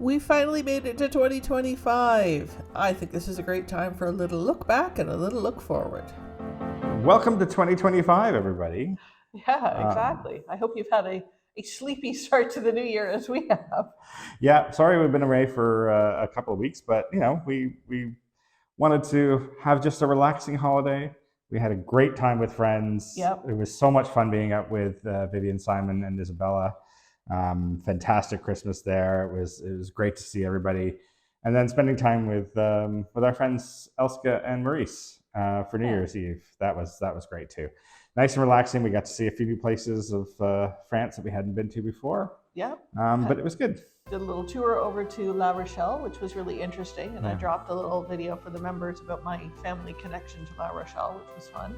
We finally made it to 2025. I think this is a great time for a little look back and a little look forward. Welcome to 2025, everybody. Yeah, exactly. I hope you've had a sleepy start to the new year as we have. Yeah, sorry we've been away for a couple of weeks, but we wanted to have just a relaxing holiday. We had a great time with friends. Yep. It was so much fun being up with Vivian, Simon, and Isabella. Fantastic Christmas there. It was great to see everybody, and then spending time with our friends Elska and Maurice for New Year's Eve. That was great too. Nice and relaxing. We got to see a few new places of France that we hadn't been to before. Yeah. But it was good. Did a little tour over to La Rochelle, which was really interesting, and I dropped a little video for the members about my family connection to La Rochelle, which was fun.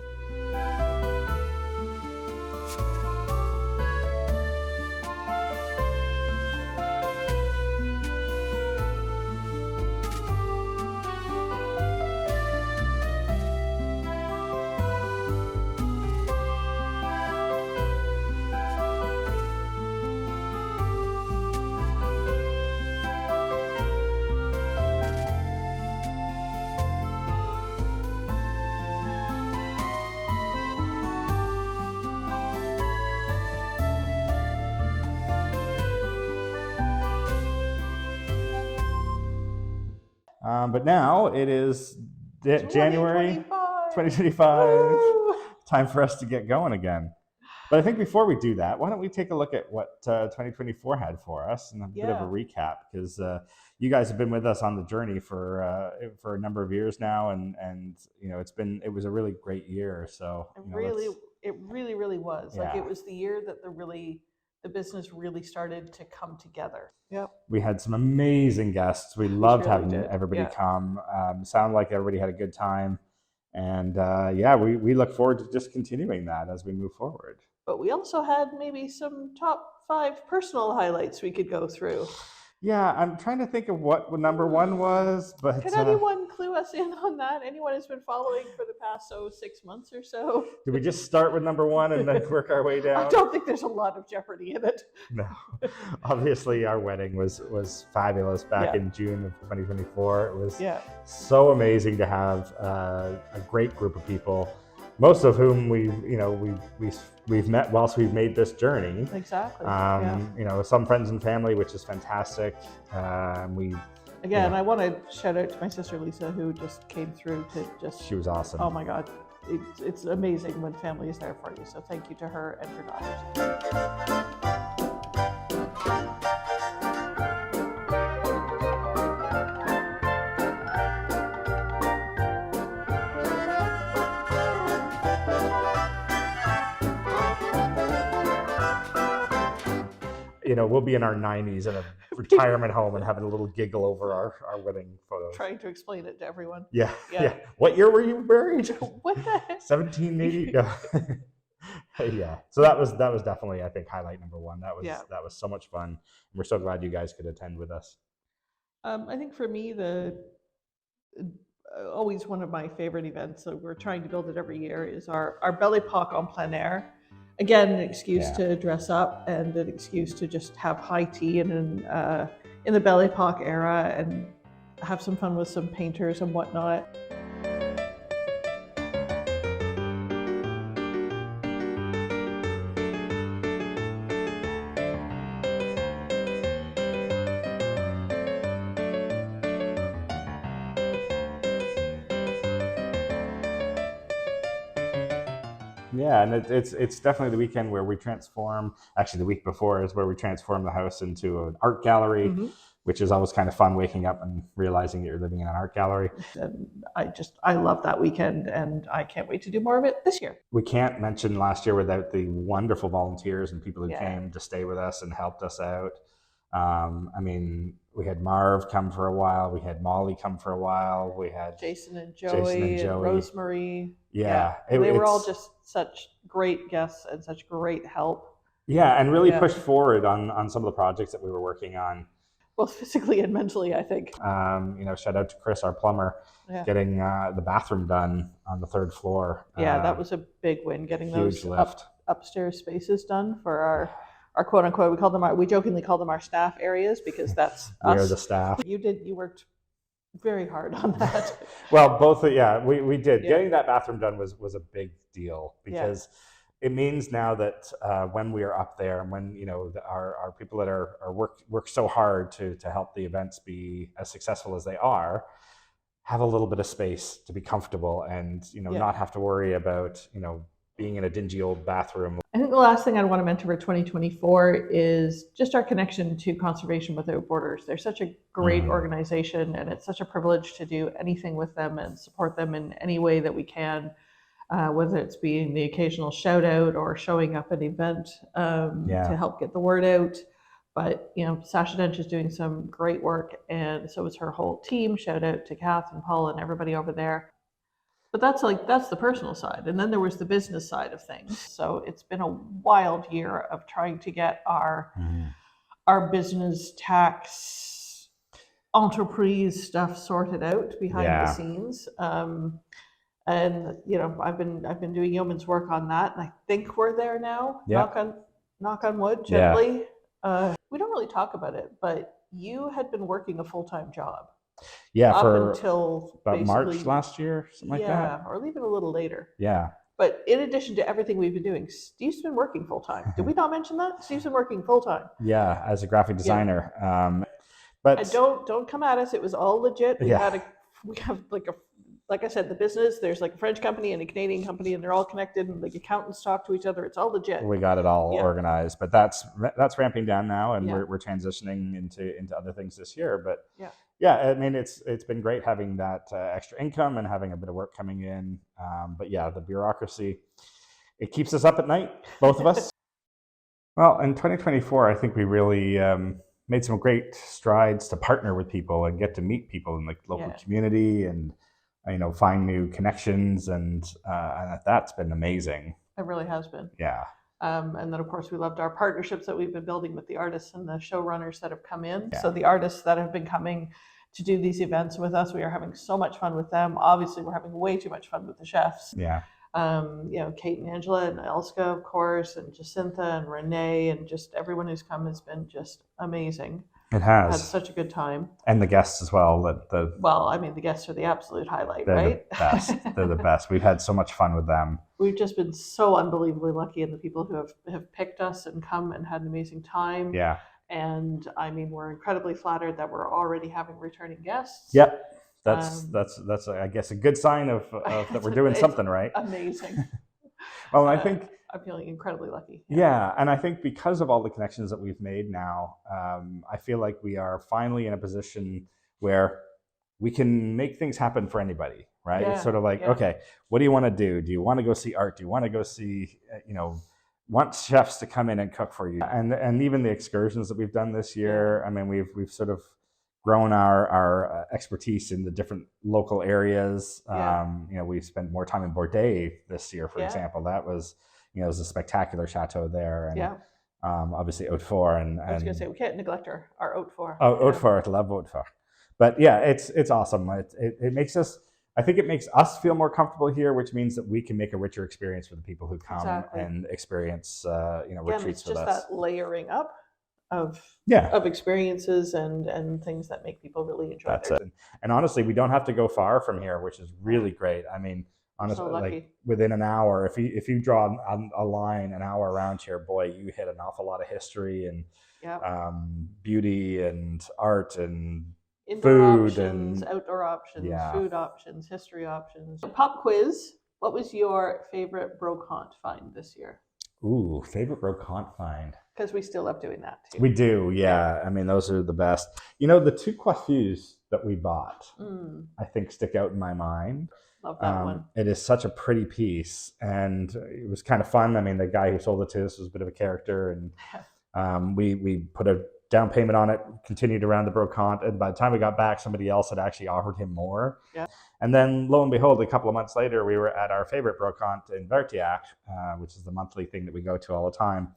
But now it is January 2025. Woo! Time for us to get going again. But I think before we do that, why don't we take a look at what 2024 had for us and a bit of a recap, because you guys have been with us on the journey for a number of years now, and it was a really great year. So it really was. Like, it was the year that the business really started to come together. Yep. We had some amazing guests. We loved having everybody come. Sounded like everybody had a good time. And we look forward to just continuing that as we move forward. But we also had maybe some top 5 personal highlights we could go through. Yeah, I'm trying to think of what number 1 was, but can anyone clue us in on that? Anyone who's been following for the past 6 months or so? Did we just start with number 1 and then work our way down? I don't think there's a lot of jeopardy in it. No, obviously our wedding was fabulous back in June of 2024. It was so amazing to have a great group of people, most of whom we've met whilst we've made this journey. Exactly. Some friends and family, which is fantastic. I want to shout out to my sister Lisa, who just came through to She was awesome. Oh my God, it's amazing when family is there for you. So thank you to her and her daughters. We'll be in our 90s in a retirement home and having a little giggle over our wedding photos. Trying to explain it to everyone. Yeah. What year were you married? What the heck? 1780. Yeah. So that was definitely, I think, highlight number 1. That was so much fun. And we're so glad you guys could attend with us. I think for me, always one of my favorite events, so we're trying to build it every year, is our Belle Époque en plein air. Again, an excuse to dress up and an excuse to just have high tea in the Belle Époque era and have some fun with some painters and whatnot. Yeah, and it's definitely the weekend where we transform. Actually, the week before is where we transform the house into an art gallery, which is always kind of fun, waking up and realizing that you're living in an art gallery. And I love that weekend, and I can't wait to do more of it this year. We can't mention last year without the wonderful volunteers and people who came to stay with us and helped us out. We had Marv come for a while. We had Molly come for a while. We had Jason and Joey. And Rosemary. Yeah. They were all just such great guests and such great help. Yeah, and really pushed forward on some of the projects that we were working on. Both physically and mentally, I think. Shout out to Chris, our plumber, getting the bathroom done on the 3rd floor. Yeah, that was a big win, getting those upstairs spaces done for quote unquote, we jokingly call them our staff areas, because that's We us. are the staff. You worked very hard on that. Well, both, we did. Yeah. Getting that bathroom done was a big deal, because it means now that when we are up there, and when our people that are work so hard to help the events be as successful as they are, have a little bit of space to be comfortable, and not have to worry about being in a dingy old bathroom. I think the last thing I'd want to mention for 2024 is just our connection to Conservation Without Borders. They're such a great organization, and it's such a privilege to do anything with them and support them in any way that we can, whether it's being the occasional shout out or showing up at an event to help get the word out. But Sasha Dench is doing some great work, and so is her whole team. Shout out to Kath and Paul and everybody over there. But that's the personal side. And then there was the business side of things. So it's been a wild year of trying to get our business tax entreprise stuff sorted out behind the scenes. And I've been doing yeoman's work on that, and I think we're there now. Knock on wood, gently. We don't really talk about it, but you had been working a full-time job. For until about March last year, something like that. Or even a little later. Yeah. But in addition to everything we've been doing, Steve's been working full time. Did we not mention that? Steve's been working full time. Yeah, as a graphic designer. But and don't come at us. It was all legit. We have like I said, the business. There's like a French company and a Canadian company, and they're all connected, and like accountants talk to each other. It's all legit. We got it all organized, but that's ramping down now, and we're transitioning into other things this year. But I mean, it's been great having that extra income and having a bit of work coming in. But the bureaucracy, it keeps us up at night, both of us. Well, in 2024, I think we really made some great strides to partner with people and get to meet people in the local community, and find new connections, and that's been amazing. It really has been. Yeah. And then, of course, we loved our partnerships that we've been building with the artists and the showrunners that have come in. So the artists that have been coming to do these events with us, we are having so much fun with them. Obviously, we're having way too much fun with the chefs. Yeah. Kate and Angela and Elska, of course, and Jacinta and Renee, and just everyone who's come has been just amazing. It has. Had such a good time. And the guests as well. Well, I mean, the guests are the absolute highlight, they're right? The best. They're the best. We've had so much fun with them. We've just been so unbelievably lucky, and the people who have picked us and come and had an amazing time. Yeah. And I mean, we're incredibly flattered that we're already having returning guests. Yep. That's I guess a good sign of that we're doing something right. Amazing. Well, I think I'm feeling incredibly lucky. Yeah, and I think because of all the connections that we've made now, I feel like we are finally in a position where we can make things happen for anybody, right? It's sort of like, okay, what do you want to do? Do you want to go see art? Do you want to go see, want chefs to come in and cook for you? And even the excursions that we've done this year, I mean, we've sort of grown our expertise in the different local areas. We've spent more time in Bordeaux this year, for example. That was, it was a spectacular chateau there, and obviously Haute-Fort. And I was going to say, we can't neglect our Haute-Fort. Oh, Haute-Fort, I love Haute-Fort. But it's awesome. It makes us, I think it makes us feel more comfortable here, which means that we can make a richer experience for the people who come and experience, retreats with us. It's just that layering up of experiences and things that make people really enjoy it. That's it. And honestly, we don't have to go far from here, which is really great. I mean, honestly, like within an hour, if you draw a line an hour around here, boy, you hit an awful lot of history and beauty and art and indoor food options, and outdoor options, food options, history options. Pop quiz. What was your favorite brocante find this year? Ooh, favorite brocante find. Because we still love doing that too. We do, yeah. I mean, those are the best. The two coiffures that we bought, I think stick out in my mind. Love that one. It is such a pretty piece, and it was kind of fun. I mean, the guy who sold it to us was a bit of a character, and we put a down payment on it, continued around the brocante, and by the time we got back, somebody else had actually offered him more. Yeah. And then, lo and behold, a couple of months later, we were at our favorite brocante in Vertiac, which is the monthly thing that we go to all the time.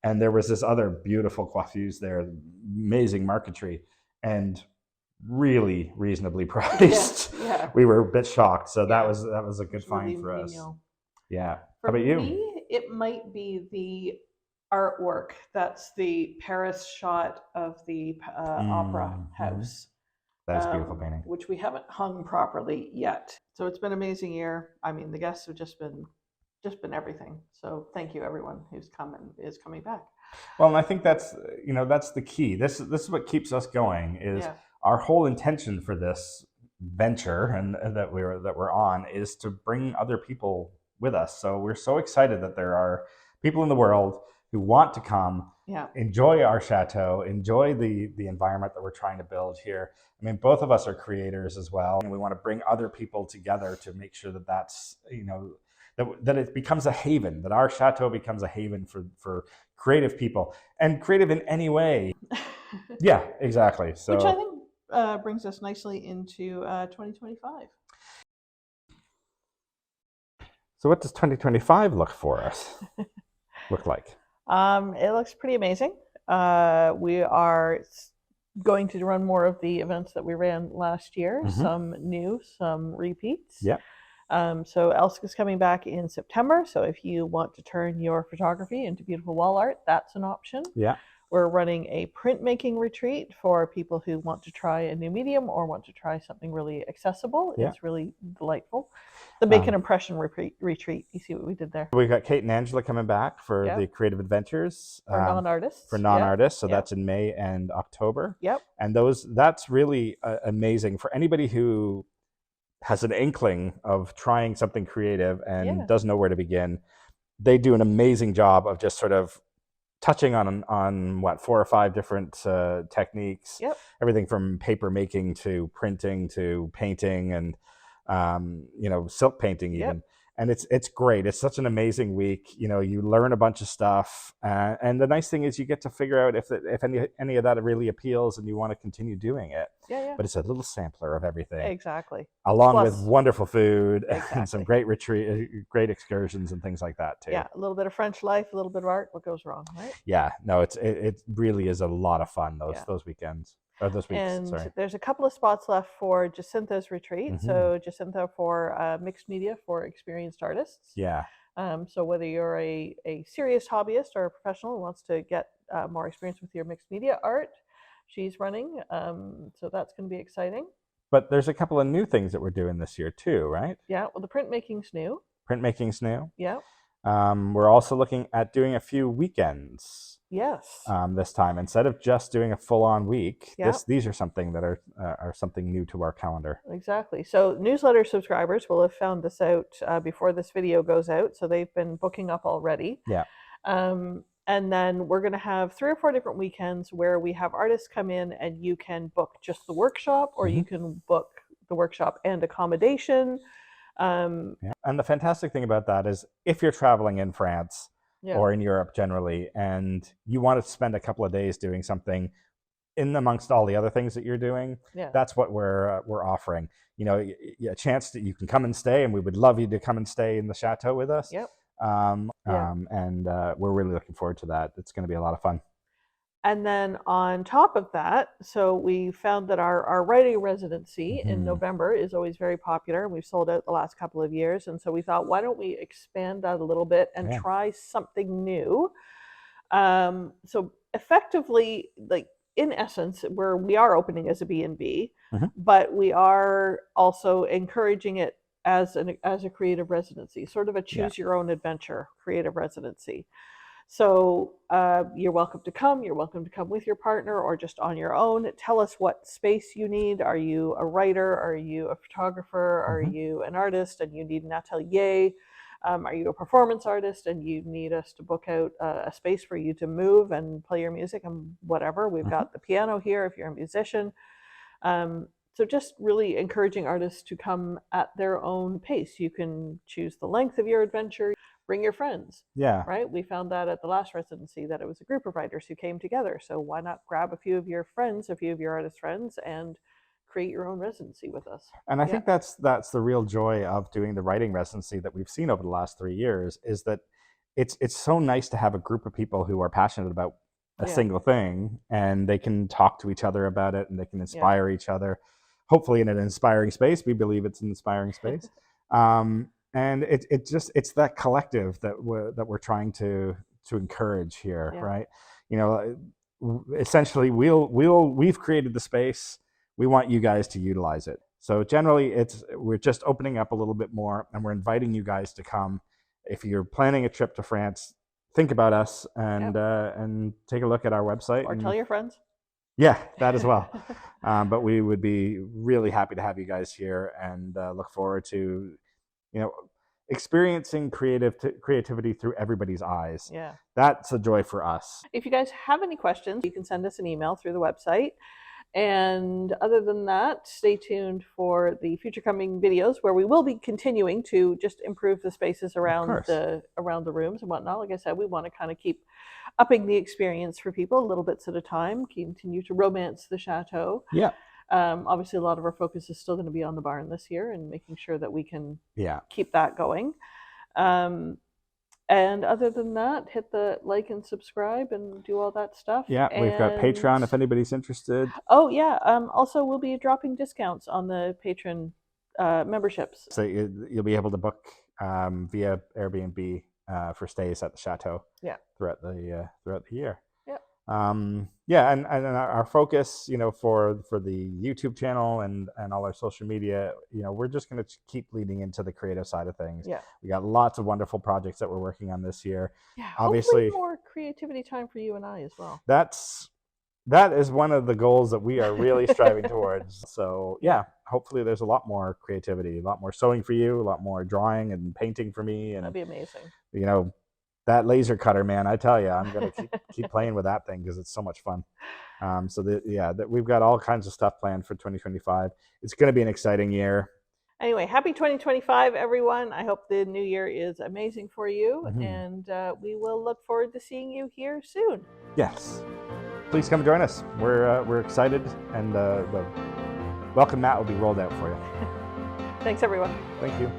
And there was this other beautiful coiffures there, amazing marquetry, and really reasonably priced. Yeah. We were a bit shocked, so that was a good find for us. Yeah. For How about you? Me, it might be the artwork. That's the Paris shot of the opera house. That is a beautiful painting. Which we haven't hung properly yet. So it's been an amazing year. I mean, the guests have just been everything. So thank you everyone who's come and is coming back. Well, and I think that's that's the key. This is what keeps us going. Is our whole intention for this venture and that we're on is to bring other people with us. So we're so excited that there are people in the world who want to come, enjoy our chateau, enjoy the environment that we're trying to build here. I mean, both of us are creators as well, and we want to bring other people together to make sure that that's that it becomes a haven, that our chateau becomes a haven for creative people, and creative in any way. Yeah, exactly. So, which I think brings us nicely into 2025. So what does 2025 look like? It looks pretty amazing. We are going to run more of the events that we ran last year, some new, some repeats. Yeah. So Elska's coming back in September. So if you want to turn your photography into beautiful wall art, that's an option. Yeah. We're running a printmaking retreat for people who want to try a new medium or want to try something really accessible. Yeah. It's really delightful. The Make an Impression retreat. You see what we did there? We got Kate and Angela coming back for the Creative Adventures. For non-artists. For non-artists. So that's in May and October. Yep. And that's really amazing for anybody who has an inkling of trying something creative and doesn't know where to begin. They do an amazing job of just sort of touching on what 4 or 5 different techniques. Yep. Everything from paper making to printing to painting and silk painting even. Yep. And it's great. It's such an amazing week. You learn a bunch of stuff, and the nice thing is you get to figure out if any of that really appeals and you want to continue doing it. Yeah. But it's a little sampler of everything. Exactly. Along with wonderful food and some great great excursions and things like that too. Yeah, a little bit of French life, a little bit of art. What goes wrong, right? Yeah, no, it really is a lot of fun those weekends. Or those weeks, and there's a couple of spots left for Jacinta's retreat. So Jacinta for mixed media for experienced artists. Yeah. So whether you're a serious hobbyist or a professional who wants to get more experience with your mixed media art, she's running. So that's going to be exciting. But there's a couple of new things that we're doing this year too, right? Yeah. Well, the printmaking's new. Printmaking's new. Yeah. We're also looking at doing a few weekends. Yes. This time, instead of just doing a full-on week, these are something that are something new to our calendar. Exactly. So newsletter subscribers will have found this out before this video goes out. So they've been booking up already. Yeah. And then we're going to have 3 or 4 different weekends where we have artists come in and you can book just the workshop, or you can book the workshop and accommodation. And the fantastic thing about that is if you're traveling in France or in Europe generally, and you want to spend a couple of days doing something in amongst all the other things that you're doing, that's what we're offering. A chance that you can come and stay, and we would love you to come and stay in the chateau with us. Yep. And we're really looking forward to that. It's going to be a lot of fun. And then on top of that, so we found that our writing residency in November is always very popular, and we've sold out the last couple of years. And so we thought, why don't we expand that a little bit and try something new? So effectively, like in essence, we are opening as a B&B, but we are also encouraging it as a creative residency, sort of a choose your own adventure creative residency. So you're welcome to come. You're welcome to come with your partner or just on your own. Tell us what space you need. Are you a writer? Are you a photographer? Are you an artist and you need an atelier? Are you a performance artist and you need us to book out a space for you to move and play your music and whatever? We've got the piano here if you're a musician. So just really encouraging artists to come at their own pace. You can choose the length of your adventure. Bring your friends. Yeah. Right? We found that at the last residency that it was a group of writers who came together. So why not grab a few of your friends, a few of your artist friends, and create your own residency with us? And I think that's the real joy of doing the writing residency that we've seen over the last 3 years, is that it's so nice to have a group of people who are passionate about a single thing, and they can talk to each other about it, and they can inspire each other, hopefully in an inspiring space. We believe it's an inspiring space. And it's that collective that we're trying to encourage here, Yeah. right? You know, essentially we've created the space. We want you guys to utilize it. So generally we're just opening up a little bit more, and we're inviting you guys to come. If you're planning a trip to France, think about us and take a look at our website. Or tell your friends. Yeah, that as well. But we would be really happy to have you guys here, and look forward to, you know, experiencing creativity through everybody's eyes. Yeah. That's a joy for us. If you guys have any questions, you can send us an email through the website. And other than that, stay tuned for the future coming videos where we will be continuing to just improve the spaces around the rooms and whatnot. Like I said, we want to kind of keep upping the experience for people little bits at a time, continue to romance the chateau. Yeah. Obviously, a lot of our focus is still going to be on the barn this year and making sure that we can keep that going. And other than that, hit the like and subscribe and do all that stuff. Yeah, we've got Patreon if anybody's interested. Oh, yeah. Also, we'll be dropping discounts on the patron memberships. So you'll be able to book via Airbnb for stays at the chateau throughout the year. Yeah, and our focus, you know, for the YouTube channel and all our social media, you know, we're just going to keep leading into the creative side of things. Yeah, we got lots of wonderful projects that we're working on this year. Yeah, obviously hopefully more creativity time for you and I as well. That is one of the goals that we are really striving towards. So yeah, hopefully there's a lot more creativity, a lot more sewing for you, a lot more drawing and painting for me. And that'd be amazing. You know, that laser cutter, man, I tell you, I'm going to keep playing with that thing because it's so much fun. We've got all kinds of stuff planned for 2025. It's going to be an exciting year. Anyway, happy 2025, everyone. I hope the new year is amazing for you, and we will look forward to seeing you here soon. Yes. Please come join us. We're excited, and the welcome mat will be rolled out for you. Thanks, everyone. Thank you.